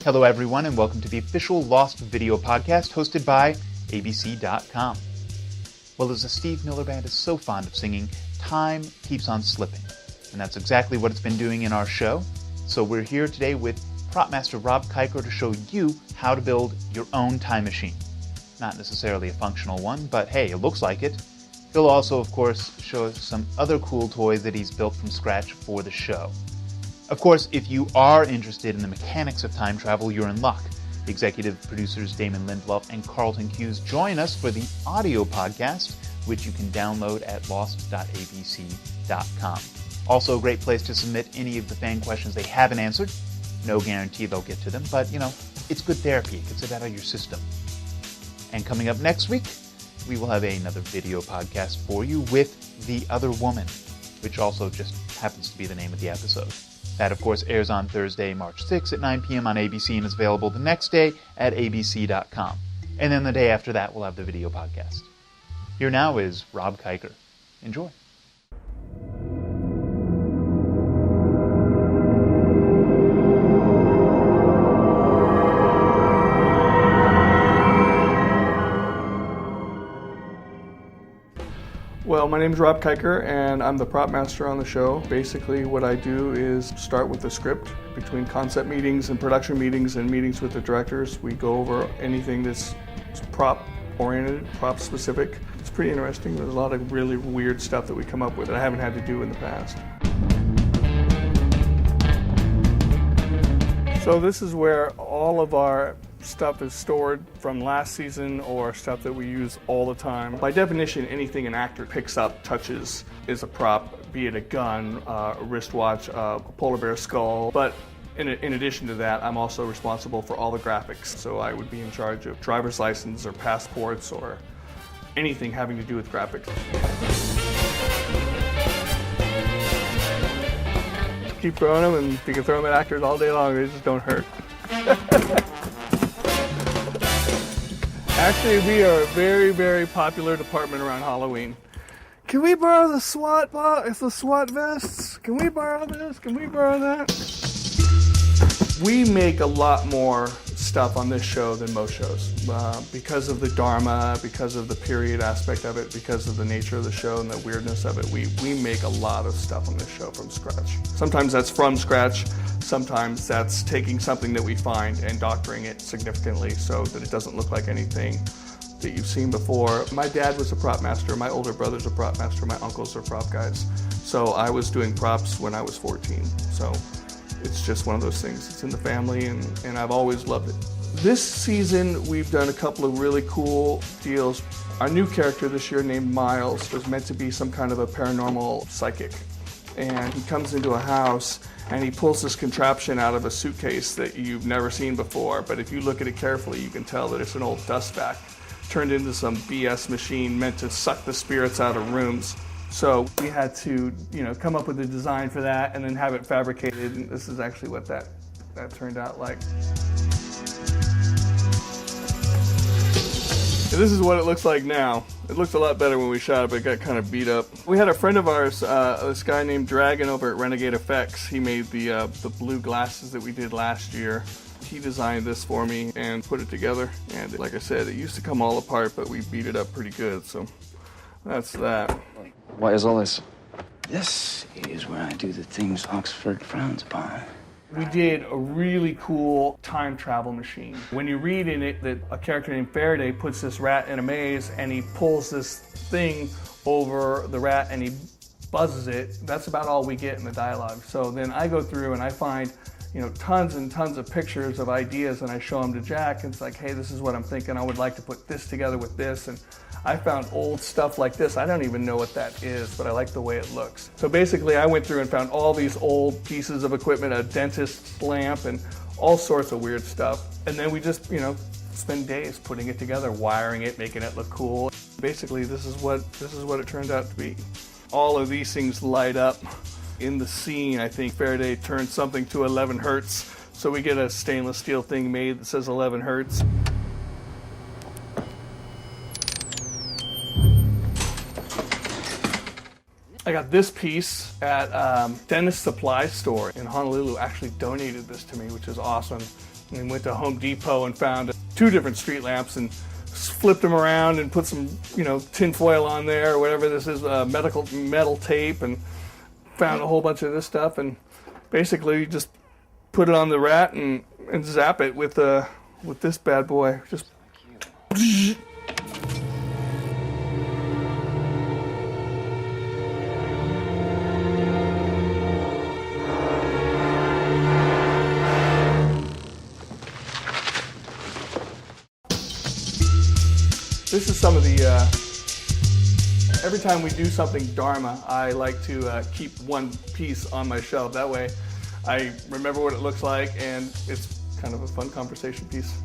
Hello, everyone, and welcome to the official Lost Video Podcast hosted by ABC.com. Well, as the Steve Miller Band is so fond of singing, time keeps on slipping. And that's exactly what it's been doing in our show. So we're here today with prop master Rob Kiker to show you how to build your own time machine. Not necessarily a functional one, but hey, it looks like it. He'll also, of course, show us some other cool toys that he's built from scratch for the show. Of course, if you are interested in the mechanics of time travel, you're in luck. Executive producers Damon and Carlton Hughes join us for the audio podcast, which you can download at lost.abc.com. Also a great place to submit any of the fan questions they haven't answered. No guarantee they'll get to them, but, it's good therapy. It gets it out of your system. And coming up next week, we will have another video podcast for you with The Other Woman, which also just happens to be the name of the episode. That, of course, airs on Thursday, March 6th at 9 p.m. on ABC and is available the next day at abc.com. And then the day after that, we'll have the video podcast. Here now is Rob Kiker. Enjoy. Well, my name is Rob Kiker, and I'm the prop master on the show. Basically, what I do is start with the script. Between concept meetings and production meetings and meetings with the directors, we go over anything that's prop-oriented, prop-specific. It's pretty interesting. There's a lot of really weird stuff that we come up with that I haven't had to do in the past. So this is where all of our stuff is stored from last season or stuff that we use all the time. By definition, anything an actor picks up, touches, is a prop, be it a gun, a wristwatch, a polar bear skull. But in addition to that, I'm also responsible for all the graphics. So I would be in charge of driver's license or passports or anything having to do with graphics. Keep throwing them, and you can throw them at actors all day long, they just don't hurt. Actually, we are a very, very popular department around Halloween. Can we borrow the SWAT vests? Can we borrow this? Can we borrow that? We make a lot more stuff on this show than most shows. Because of the Dharma, because of the period aspect of it, because of the nature of the show and the weirdness of it, we make a lot of stuff on this show from scratch. Sometimes that's from scratch. Sometimes that's taking something that we find and doctoring it significantly so that it doesn't look like anything that you've seen before. My dad was a prop master, my older brother's a prop master, my uncles are prop guys. So I was doing props when I was 14. So it's just one of those things. It's in the family and I've always loved it. This season we've done a couple of really cool deals. Our new character this year named Miles was meant to be some kind of a paranormal psychic. And he comes into a house and he pulls this contraption out of a suitcase that you've never seen before, but if you look at it carefully, you can tell that it's an old dust vac turned into some BS machine meant to suck the spirits out of rooms. So we had to, come up with a design for that and then have it fabricated, and this is actually what that turned out like. And this is what it looks like now. It looks a lot better when we shot it, but it got kind of beat up. We had a friend of ours, this guy named Dragon over at Renegade Effects. He made the blue glasses that we did last year. He designed this for me and put it together. And like I said, it used to come all apart, but we beat it up pretty good. So that's that. What is all this? This is where I do the things Oxford frowns upon. We did a really cool time travel machine. When you read in it that a character named Faraday puts this rat in a maze and he pulls this thing over the rat and he buzzes it, that's about all we get in the dialogue. So then I go through and I find, tons and tons of pictures of ideas and I show them to Jack and it's like, hey, this is what I'm thinking. I would like to put this together with this. And I found old stuff like this. I don't even know what that is, but I like the way it looks. So basically, I went through and found all these old pieces of equipment, a dentist's lamp, and all sorts of weird stuff. And then we just, spend days putting it together, wiring it, making it look cool. Basically, this is what it turned out to be. All of these things light up. In the scene, I think Faraday turned something to 11 hertz. So we get a stainless steel thing made that says 11 hertz. I got this piece at Dennis Supply Store in Honolulu. Actually donated this to me, which is awesome. And went to Home Depot and found 2 different street lamps and flipped them around and put some, tin foil on there or whatever this is, metal tape, and found a whole bunch of this stuff, and basically just put it on the rat and zap it with this bad boy. Just this is some of the, every time we do something Dharma, I like to keep one piece on my shelf. That way I remember what it looks like, and it's kind of a fun conversation piece.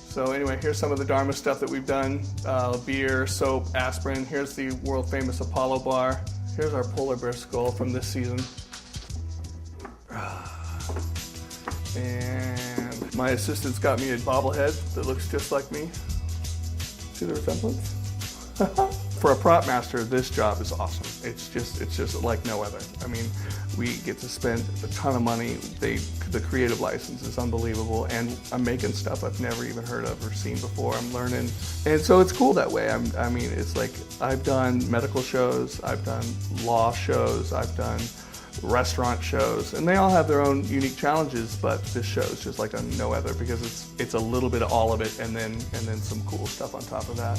So anyway, here's some of the Dharma stuff that we've done. Beer, soap, aspirin. Here's the world famous Apollo bar. Here's our polar bear skull from this season. And my assistant's got me a bobblehead that looks just like me. See the resemblance? For a prop master, this job is awesome. It's just like no other. I mean, we get to spend a ton of money. The creative license is unbelievable, and I'm making stuff I've never even heard of or seen before. I'm learning, and so it's cool that way. I mean, it's like I've done medical shows, I've done law shows, I've done restaurant shows, and they all have their own unique challenges, but this show is just like no other because it's a little bit of all of it, and then some cool stuff on top of that.